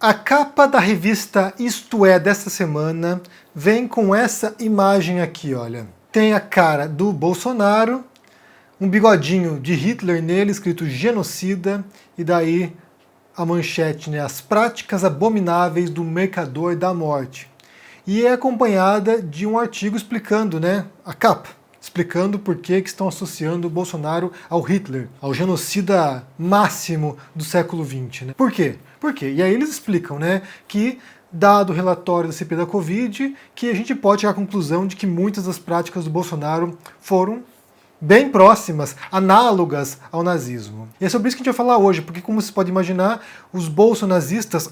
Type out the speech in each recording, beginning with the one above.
A capa da revista Isto É desta semana vem com essa imagem aqui, olha. Tem a cara do Bolsonaro, um bigodinho de Hitler nele, escrito genocida, e daí a manchete, né? As práticas abomináveis do mercador da morte. E é acompanhada de um artigo explicando, né, a capa, explicando por que estão associando o Bolsonaro ao Hitler, ao genocida máximo do século XX. Né? Por quê? Por quê? E aí eles explicam, né, que dado o relatório da CPI da Covid, que a gente pode chegar à conclusão de que muitas das práticas do Bolsonaro foram bem próximas, análogas ao nazismo. E é sobre isso que a gente vai falar hoje, porque como você pode imaginar, os bolsonaristas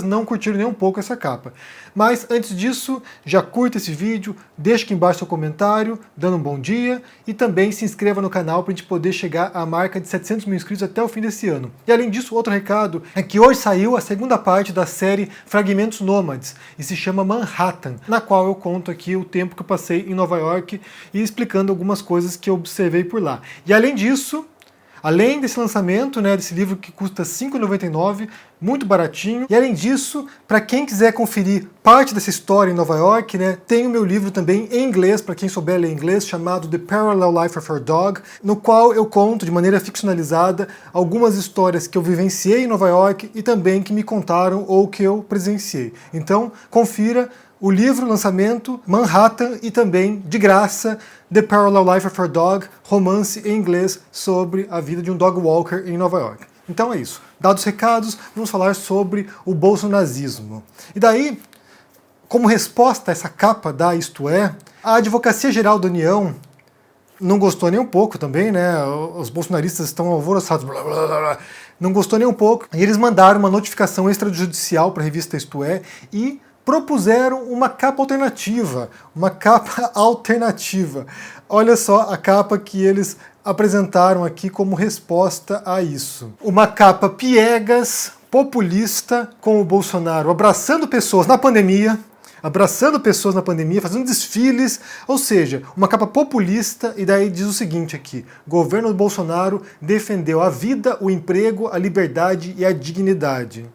não curtiram nem um pouco essa capa. Mas antes disso, já curta esse vídeo, deixa aqui embaixo seu comentário, dando um bom dia, e também se inscreva no canal para a gente poder chegar à marca de 700 mil inscritos até o fim desse ano. E além disso, outro recado é que hoje saiu a segunda parte da série Fragmentos Nômades, e se chama Manhattan, na qual eu conto aqui o tempo que eu passei em Nova York e explicando algumas coisas que eu observei por lá. E além disso, além desse lançamento, né, desse livro que custa R$ 5,99, muito baratinho, e além disso, para quem quiser conferir parte dessa história em Nova York, né, tem o meu livro também em inglês, para quem souber ler inglês, chamado The Parallel Life of Our Dog, no qual eu conto de maneira ficcionalizada algumas histórias que eu vivenciei em Nova York e também que me contaram ou que eu presenciei. Então, confira o livro, lançamento, Manhattan, e também, de graça, The Parallel Life of Our Dog, romance em inglês sobre a vida de um dog walker em Nova York. Então é isso. Dados os recados, vamos falar sobre o bolsonazismo. E daí, como resposta a essa capa da Isto É, a Advocacia Geral da União não gostou nem um pouco também, né? Os bolsonaristas estão alvoroçados, blá, blá, blá, blá. Não gostou nem um pouco. E eles mandaram uma notificação extrajudicial para a revista Isto É e propuseram uma capa alternativa, Olha só a capa que eles apresentaram aqui como resposta a isso. Uma capa piegas, populista, com o Bolsonaro abraçando pessoas na pandemia, fazendo desfiles, ou seja, uma capa populista, e daí diz o seguinte aqui: governo do Bolsonaro defendeu a vida, o emprego, a liberdade e a dignidade.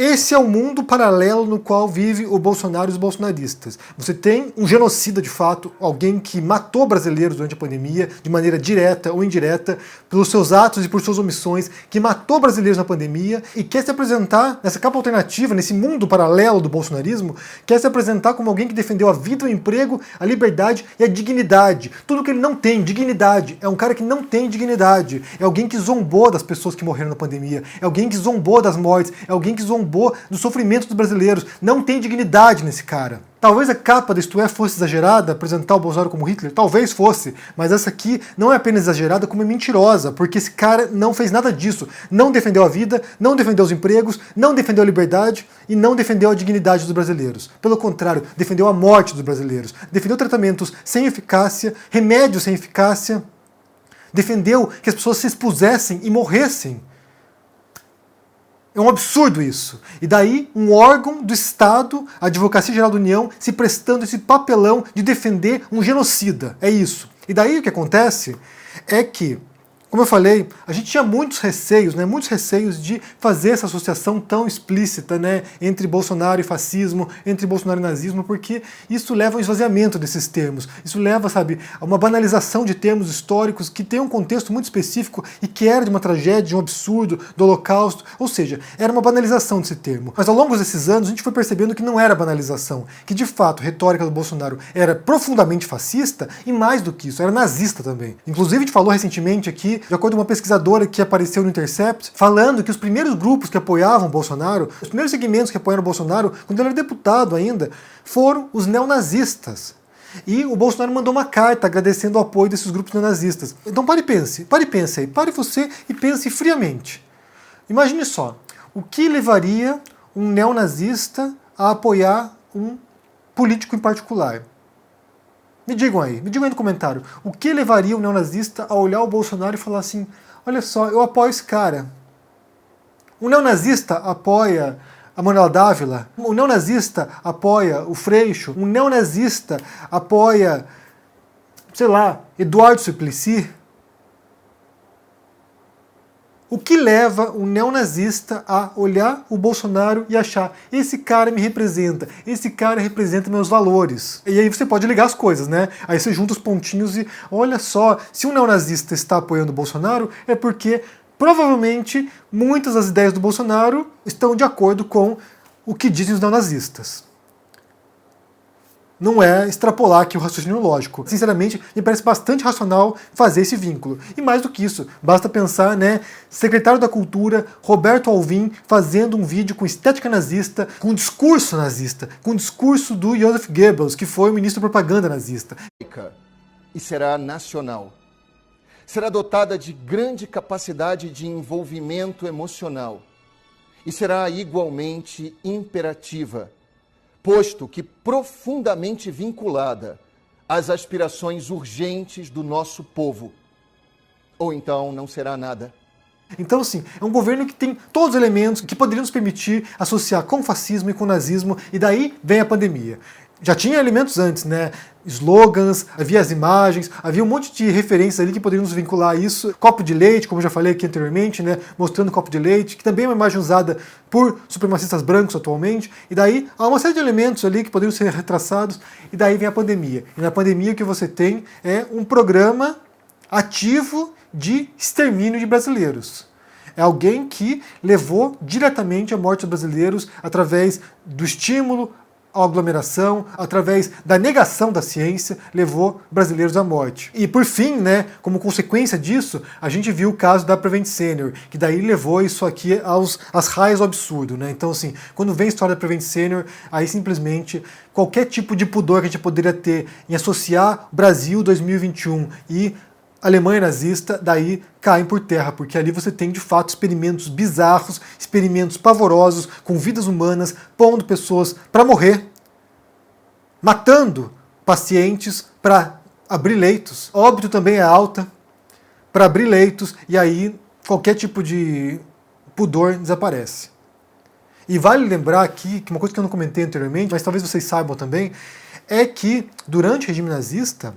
Esse é o mundo paralelo no qual vive o Bolsonaro e os bolsonaristas. Você tem um genocida de fato, alguém que matou brasileiros durante a pandemia, de maneira direta ou indireta, pelos seus atos e por suas omissões, que matou brasileiros na pandemia e quer se apresentar nessa capa alternativa, nesse mundo paralelo do bolsonarismo, quer se apresentar como alguém que defendeu a vida, o emprego, a liberdade e a dignidade. Tudo que ele não tem, dignidade. É um cara que não tem dignidade. É alguém que zombou das pessoas que morreram na pandemia. É alguém que zombou das mortes. É alguém que zombou do sofrimento dos brasileiros. Não tem dignidade nesse cara. Talvez a capa do Isto É fosse exagerada, apresentar o Bolsonaro como Hitler, talvez fosse, mas essa aqui não é apenas exagerada, como é mentirosa, porque esse cara não fez nada disso. Não defendeu a vida, não defendeu os empregos, não defendeu a liberdade e não defendeu a dignidade dos brasileiros. Pelo contrário, defendeu a morte dos brasileiros, defendeu tratamentos sem eficácia, remédios sem eficácia, defendeu que as pessoas se expusessem e morressem. É um absurdo isso. E daí um órgão do Estado, a Advocacia Geral da União, se prestando esse papelão de defender um genocida. É isso. E daí o que acontece é que, como eu falei, a gente tinha muitos receios de fazer essa associação tão explícita, né, entre Bolsonaro e fascismo, entre Bolsonaro e nazismo, porque isso leva ao esvaziamento desses termos. Isso leva, a uma banalização de termos históricos que tem um contexto muito específico e que era de uma tragédia, de um absurdo, do Holocausto. Ou seja, era uma banalização desse termo. Mas ao longo desses anos a gente foi percebendo que não era banalização, que de fato a retórica do Bolsonaro era profundamente fascista e mais do que isso, era nazista também. Inclusive a gente falou recentemente aqui, de acordo com uma pesquisadora que apareceu no Intercept, falando que os primeiros grupos que apoiavam o Bolsonaro, os primeiros segmentos que apoiaram o Bolsonaro, quando ele era deputado ainda, foram os neonazistas. E o Bolsonaro mandou uma carta agradecendo o apoio desses grupos neonazistas. Então pare você e pense friamente. Imagine só, o que levaria um neonazista a apoiar um político em particular? Me digam aí no comentário, o que levaria um neonazista a olhar o Bolsonaro e falar assim: olha só, eu apoio esse cara. Um neonazista apoia a Manuela Dávila, um neonazista apoia o Freixo, um neonazista apoia, sei lá, Eduardo Suplicy. O que leva um neonazista a olhar o Bolsonaro e achar: esse cara me representa, esse cara representa meus valores. E aí você pode ligar as coisas, né? Aí você junta os pontinhos e olha só, se um neonazista está apoiando o Bolsonaro, é porque provavelmente muitas das ideias do Bolsonaro estão de acordo com o que dizem os neonazistas. Não é extrapolar aqui o raciocínio lógico. Sinceramente, me parece bastante racional fazer esse vínculo. E mais do que isso, basta pensar, né, secretário da Cultura, Roberto Alvim, fazendo um vídeo com estética nazista, com discurso nazista, com discurso do Joseph Goebbels, que foi o ministro da propaganda nazista. E será nacional. Será dotada de grande capacidade de envolvimento emocional. E será igualmente imperativa, posto que profundamente vinculada às aspirações urgentes do nosso povo. Ou então não será nada. Então, assim, é um governo que tem todos os elementos que poderiam nos permitir associar com o fascismo e com o nazismo, e daí vem a pandemia. Já tinha elementos antes, né? Slogans, havia as imagens, havia um monte de referências ali que poderiam nos vincular a isso. Copo de leite, como eu já falei aqui anteriormente, né? Mostrando copo de leite, que também é uma imagem usada por supremacistas brancos atualmente. E daí há uma série de elementos ali que poderiam ser retraçados, e daí vem a pandemia. E na pandemia o que você tem é um programa ativo de extermínio de brasileiros. É alguém que levou diretamente a morte dos brasileiros através do estímulo à aglomeração, através da negação da ciência, levou brasileiros à morte. E por fim, né, como consequência disso, a gente viu o caso da Prevent Senior, que daí levou isso aqui às raias do absurdo, né? Então, assim, quando vem a história da Prevent Senior, aí simplesmente qualquer tipo de pudor que a gente poderia ter em associar Brasil 2021 e Alemanha nazista, daí caem por terra, porque ali você tem de fato experimentos bizarros, experimentos pavorosos, com vidas humanas, pondo pessoas para morrer, matando pacientes para abrir leitos. Óbito também é alta para abrir leitos, e aí qualquer tipo de pudor desaparece. E vale lembrar aqui, que uma coisa que eu não comentei anteriormente, mas talvez vocês saibam também, é que durante o regime nazista,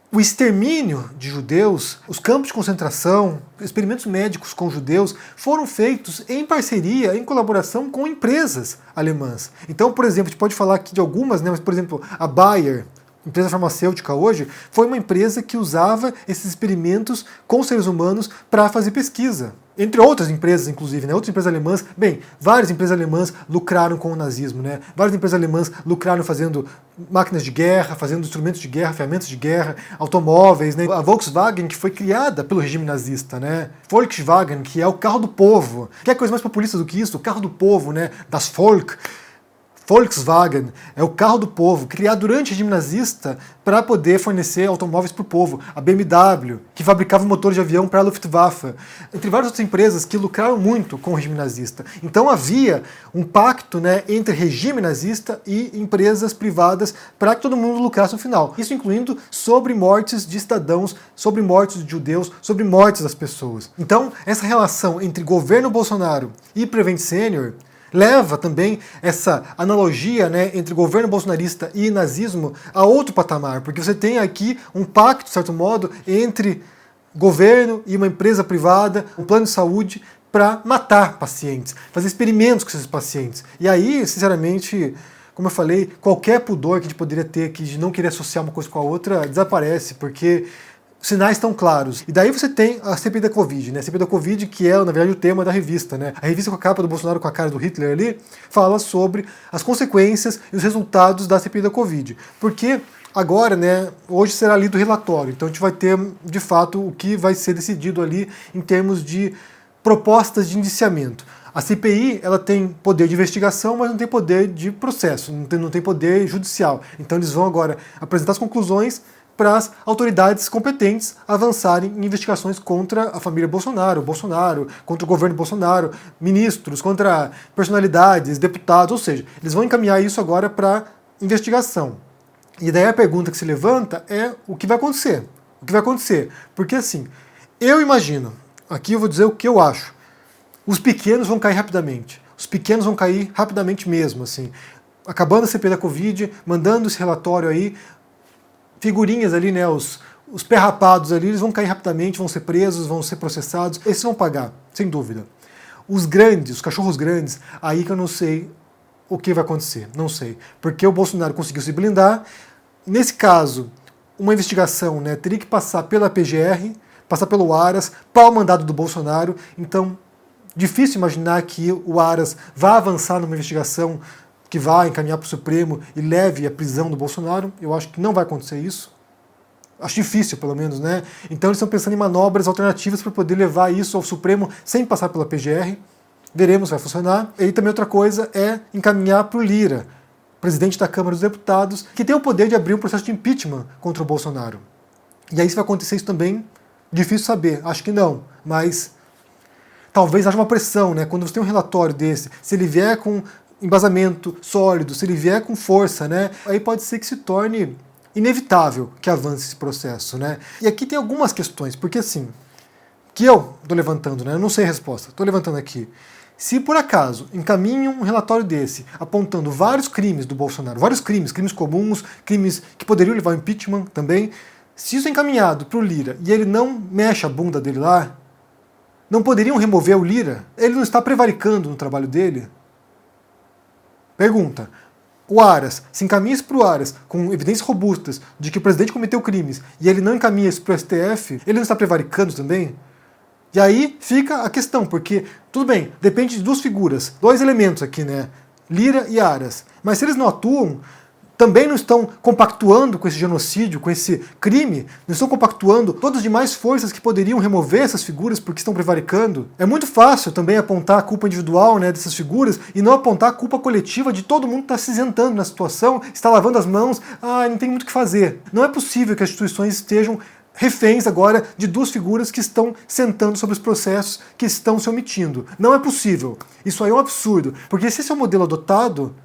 o extermínio de judeus, os campos de concentração, experimentos médicos com judeus foram feitos em parceria, em colaboração com empresas alemãs. Então, por exemplo, a gente pode falar aqui de algumas, né, mas, por exemplo, a Bayer, empresa farmacêutica hoje, foi uma empresa que usava esses experimentos com seres humanos para fazer pesquisa. Entre outras empresas, inclusive, né? Outras empresas alemãs, bem, várias empresas alemãs lucraram com o nazismo, né? Várias empresas alemãs lucraram fazendo máquinas de guerra, fazendo instrumentos de guerra, ferramentas de guerra, automóveis, né? A Volkswagen, que foi criada pelo regime nazista, né? Volkswagen, que é o carro do povo. Quer coisa mais populista do que isso? O carro do povo, né? Das Volk. Volkswagen é o carro do povo, criado durante o regime nazista para poder fornecer automóveis para o povo. A BMW, que fabricava motores de avião para a Luftwaffe. Entre várias outras empresas que lucraram muito com o regime nazista. Então havia um pacto, né, entre regime nazista e empresas privadas para que todo mundo lucrasse no final. Isso incluindo sobre mortes de cidadãos, sobre mortes de judeus, sobre mortes das pessoas. Então essa relação entre governo Bolsonaro e Prevent Senior leva também essa analogia, né, entre governo bolsonarista e nazismo a outro patamar, porque você tem aqui um pacto, de certo modo, entre governo e uma empresa privada, um plano de saúde, para matar pacientes, fazer experimentos com esses pacientes. E aí, sinceramente, como eu falei, qualquer pudor que a gente poderia ter aqui de não querer associar uma coisa com a outra desaparece, porque os sinais estão claros. E daí você tem a CPI da Covid, né? A CPI da Covid, que é, na verdade, o tema da revista, né? A revista com a capa do Bolsonaro com a cara do Hitler ali, fala sobre as consequências e os resultados da CPI da Covid. Porque agora, né, hoje será lido o relatório, então a gente vai ter, de fato, o que vai ser decidido ali em termos de propostas de indiciamento. A CPI, ela tem poder de investigação, mas não tem poder de processo, não tem poder judicial. Então eles vão agora apresentar as conclusões para as autoridades competentes avançarem em investigações contra a família Bolsonaro, contra o governo Bolsonaro, ministros, contra personalidades, deputados, ou seja, eles vão encaminhar isso agora para investigação. E daí a pergunta que se levanta é o que vai acontecer? O que vai acontecer? Porque assim, eu imagino, aqui eu vou dizer o que eu acho, os pequenos vão cair rapidamente. Os pequenos vão cair rapidamente mesmo, assim. Acabando a CPI da Covid, mandando esse relatório aí, figurinhas ali, né, os os pé-rapados ali, eles vão cair rapidamente, vão ser presos, vão ser processados, esses vão pagar, sem dúvida. Os grandes, os cachorros grandes, aí que eu não sei o que vai acontecer, não sei. Porque o Bolsonaro conseguiu se blindar. Nesse caso, uma investigação, né, teria que passar pela PGR, passar pelo Aras, para o mandado do Bolsonaro. Então, difícil imaginar que o Aras vá avançar numa investigação que vá encaminhar para o Supremo e leve à prisão do Bolsonaro. Eu acho que não vai acontecer isso. Acho difícil, pelo menos, né? Então eles estão pensando em manobras alternativas para poder levar isso ao Supremo sem passar pela PGR. Veremos se vai funcionar. E também outra coisa é encaminhar para o Lira, presidente da Câmara dos Deputados, que tem o poder de abrir um processo de impeachment contra o Bolsonaro. E aí se vai acontecer isso também, difícil saber. Acho que não, mas talvez haja uma pressão, né? Quando você tem um relatório desse, se ele vier com embasamento sólido, se ele vier com força, né? Aí pode ser que se torne inevitável que avance esse processo, né? E aqui tem algumas questões, porque assim, que eu estou levantando, né? Eu não sei a resposta, estou levantando aqui. Se por acaso encaminham um relatório desse, apontando vários crimes do Bolsonaro, vários crimes, crimes comuns, crimes que poderiam levar ao impeachment também, se isso é encaminhado para o Lira e ele não mexe a bunda dele lá, não poderiam remover o Lira? Ele não está prevaricando no trabalho dele? Pergunta. O Aras, se encaminha isso para o Aras com evidências robustas de que o presidente cometeu crimes e ele não encaminha isso para o STF, ele não está prevaricando também? E aí fica a questão, porque, tudo bem, depende de duas figuras, dois elementos aqui, né? Lira e Aras. Mas se eles não atuam, também não estão compactuando com esse genocídio, com esse crime, não estão compactuando todas as demais forças que poderiam remover essas figuras porque estão prevaricando. É muito fácil também apontar a culpa individual, né, dessas figuras e não apontar a culpa coletiva de todo mundo que está se isentando na situação, está lavando as mãos, não tem muito o que fazer. Não é possível que as instituições estejam reféns agora de duas figuras que estão sentando sobre os processos que estão se omitindo. Não é possível. Isso aí é um absurdo. Porque se esse é o modelo adotado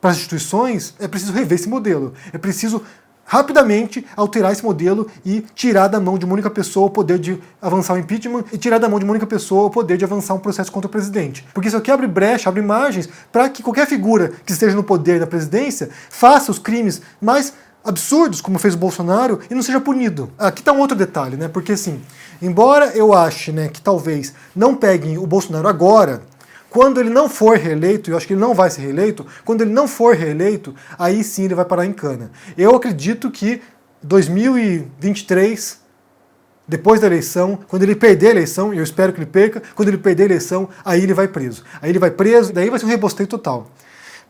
para as instituições, é preciso rever esse modelo. É preciso rapidamente alterar esse modelo e tirar da mão de uma única pessoa o poder de avançar o impeachment e tirar da mão de uma única pessoa o poder de avançar um processo contra o presidente. Porque isso aqui abre brecha, abre margens para que qualquer figura que esteja no poder da presidência faça os crimes mais absurdos, como fez o Bolsonaro, e não seja punido. Aqui está um outro detalhe, né? Porque assim, embora eu ache, né, que talvez não peguem o Bolsonaro agora, quando ele não for reeleito, e eu acho que ele não vai ser reeleito, quando ele não for reeleito, aí sim ele vai parar em cana. Eu acredito que 2023, depois da eleição, quando ele perder a eleição, e eu espero que ele perca, quando ele perder a eleição, aí ele vai preso. Aí ele vai preso, daí vai ser um rebosteio total.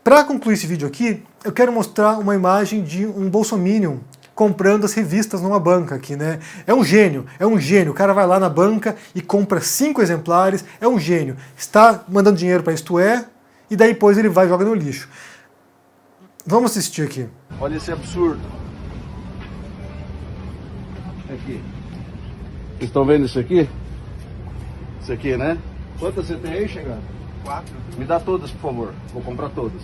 Para concluir esse vídeo aqui, eu quero mostrar uma imagem de um bolsominion comprando as revistas numa banca aqui, né? É um gênio. O cara vai lá na banca e compra 5 exemplares, é um gênio. Está mandando dinheiro para Isto É, e daí depois ele vai e joga no lixo. Vamos assistir aqui. Olha esse absurdo. Aqui. Vocês estão vendo isso aqui? Isso aqui, né? Quantas você tem aí, chegando? 4. Me dá todas, por favor. Vou comprar todas.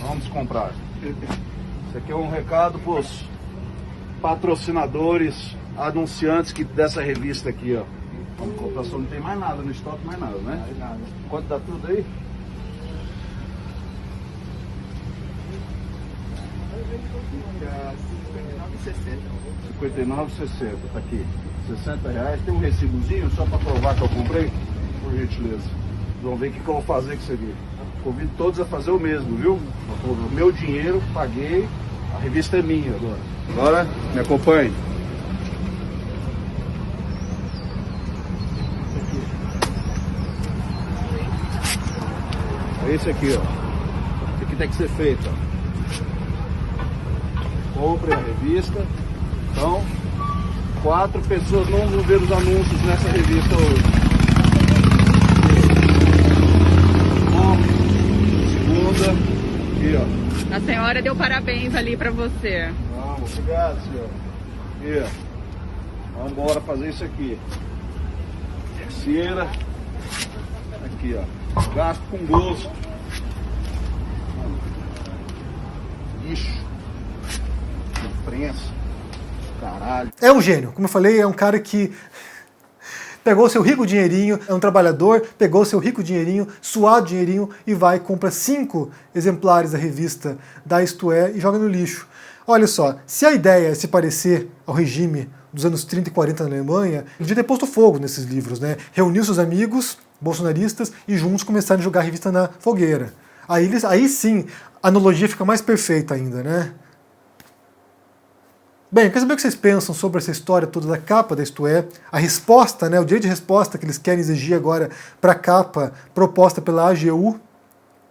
Vamos comprar. Isso aqui é um recado para os patrocinadores, anunciantes dessa revista aqui, ó. Vamos comprar, só não tem mais nada no estoque, mais nada, né? Mais nada. Quanto dá tudo aí? R$59,60, tá aqui. R$60. Tem um recibozinho só para provar que eu comprei? Por gentileza. Vamos ver o que eu vou fazer com isso aqui. Convido todos a fazer o mesmo, viu? O meu dinheiro, paguei, a revista é minha agora. Agora, me acompanhe. É esse aqui, ó. Esse aqui tem que ser feito, ó. Compre a revista. Então, 4 pessoas não vão ver os anúncios nessa revista hoje. Aqui, ó. A senhora deu parabéns ali pra você. Vamos, obrigado, senhor. Aqui, ó. Vamos embora fazer isso aqui. Terceira. Aqui, ó. Gasto com gosto. Lixo. Imprensa. Caralho. É um gênio. Como eu falei, é um cara que pegou seu rico dinheirinho, é um trabalhador, pegou seu rico dinheirinho, suado dinheirinho e vai e compra 5 exemplares da revista da Isto É e joga no lixo. Olha só, se a ideia é se parecer ao regime dos anos 30 e 40 na Alemanha, ele devia ter posto fogo nesses livros, né? Reuniu seus amigos bolsonaristas e juntos começaram a jogar a revista na fogueira. Aí sim, a analogia fica mais perfeita ainda, né? Bem, eu quero saber o que vocês pensam sobre essa história toda da capa da Isto É, a resposta, né, o direito de resposta que eles querem exigir agora para a capa proposta pela AGU.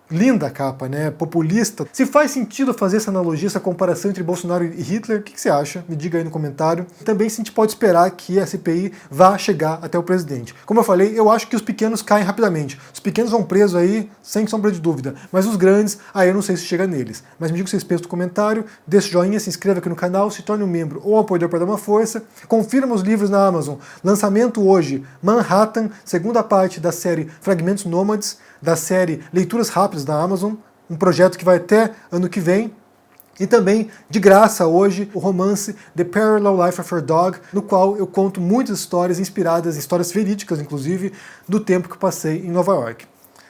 Linda a capa, né? Populista. Se faz sentido fazer essa analogia, essa comparação entre Bolsonaro e Hitler, o que você acha? Me diga aí no comentário. Também se a gente pode esperar que a CPI vá chegar até o presidente. Como eu falei, eu acho que os pequenos caem rapidamente. Os pequenos vão presos aí, sem sombra de dúvida. Mas os grandes, aí eu não sei se chega neles. Mas me diga o que vocês pensam no comentário, deixa o joinha, se inscreva aqui no canal, se torne um membro ou apoiador para dar uma força. Confira meus livros na Amazon. Lançamento hoje, Manhattan, segunda parte da série Fragmentos Nômades, da série Leituras Rápidas da Amazon, um projeto que vai até ano que vem. E também, de graça hoje, o romance The Parallel Life of Your Dog, no qual eu conto muitas histórias inspiradas, histórias verídicas, inclusive, do tempo que eu passei em Nova York.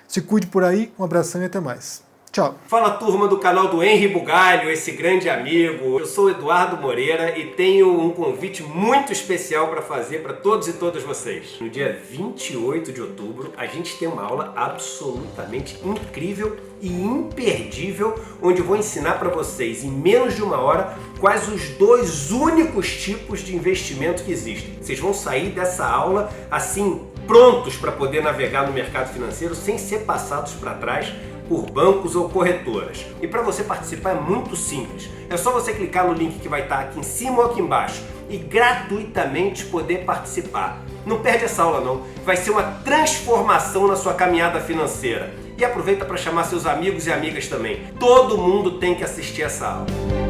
Se cuide por aí, um abração e até mais. Tchau. Fala, turma do canal do Henry Bugalho, esse grande amigo. Eu sou Eduardo Moreira e tenho um convite muito especial para fazer para todos e todas vocês. No dia 28 de outubro, a gente tem uma aula absolutamente incrível e imperdível, onde eu vou ensinar para vocês em menos de uma hora quais os dois únicos tipos de investimento que existem. Vocês vão sair dessa aula assim, prontos para poder navegar no mercado financeiro sem ser passados para trás por bancos ou corretoras. E para você participar é muito simples. É só você clicar no link que vai estar aqui em cima ou aqui embaixo e gratuitamente poder participar. Não perde essa aula não, vai ser uma transformação na sua caminhada financeira. E aproveita para chamar seus amigos e amigas também. Todo mundo tem que assistir essa aula.